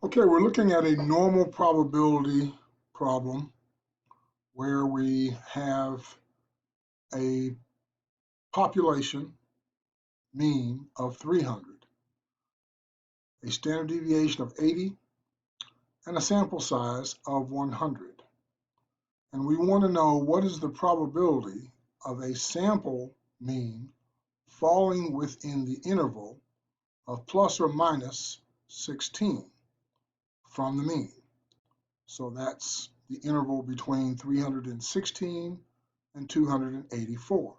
Okay, we're looking at a normal probability problem where we have a population mean of 300, a standard deviation of 80, and a sample size of 100. And we want to know what is the probability of a sample mean falling within the interval of plus or minus 16 from the mean. So that's the interval between 316 and 284.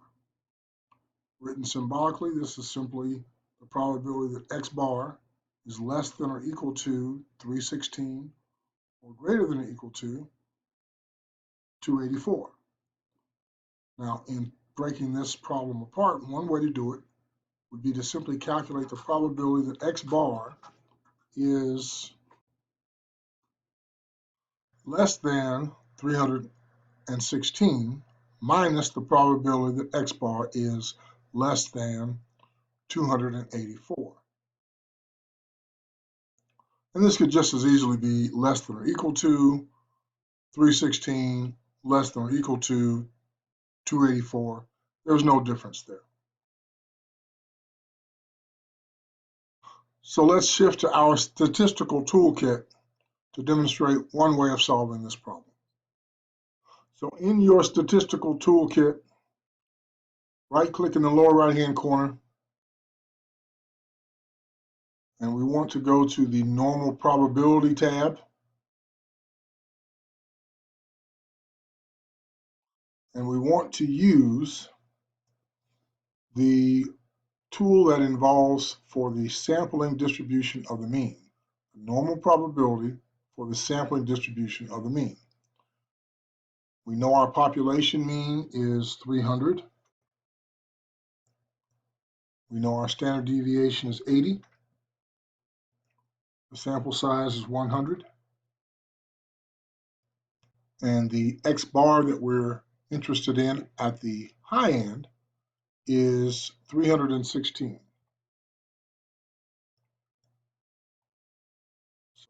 Written symbolically, this is simply the probability that x bar is less than or equal to 316 or greater than or equal to 284. Now, in breaking this problem apart, one way to do it would be to simply calculate the probability that x bar is less than 316 minus the probability that x bar is less than 284. And this could just as easily be less than or equal to 316, less than or equal to 284. There's no difference there. So let's shift to our statistical toolkit to demonstrate one way of solving this problem. So in your statistical toolkit, right-click in the lower right-hand corner, and we want to go to the normal probability tab. And we want to use the tool that involves for the sampling distribution of the mean, the normal probability for the sampling distribution of the mean. We know our population mean is 300. We know our standard deviation is 80. The sample size is 100. And the x bar that we're interested in at the high end is 316.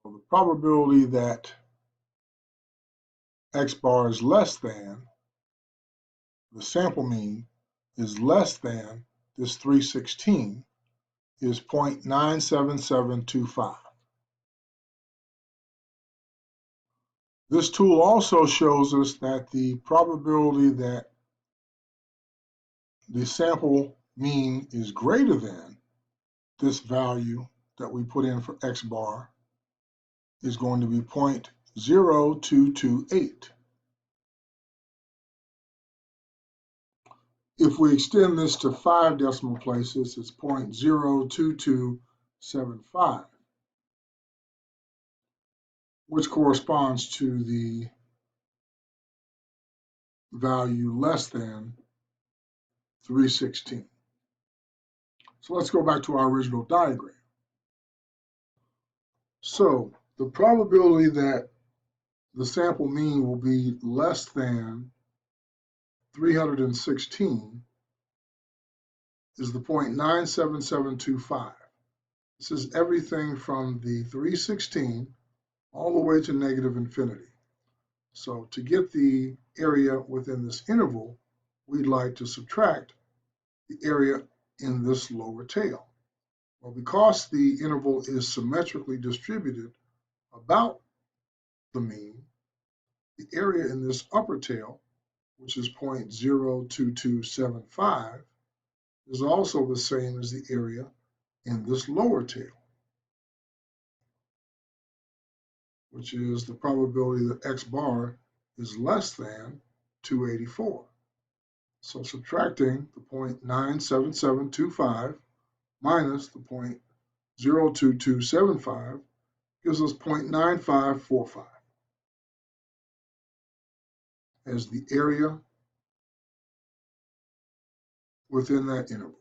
So the probability that x bar is less than, the sample mean is less than this 316 is 0.97725. This tool also shows us that the probability that the sample mean is greater than this value that we put in for x bar is going to be 0.0228. If we extend this to 5 decimal places, it's 0.02275, which corresponds to the value less than 316. So let's go back to our original diagram. So the probability that the sample mean will be less than 316 is the 0.97725. This is everything from the 316 all the way to negative infinity. So to get the area within this interval, we'd like to subtract the area in this lower tail. Well, because the interval is symmetrically distributed about the mean, the area in this upper tail, which is 0.02275, is also the same as the area in this lower tail, which is the probability that x bar is less than 284. So subtracting the 0.97725 minus the 0.02275 gives us 0.9545 as the area within that interval.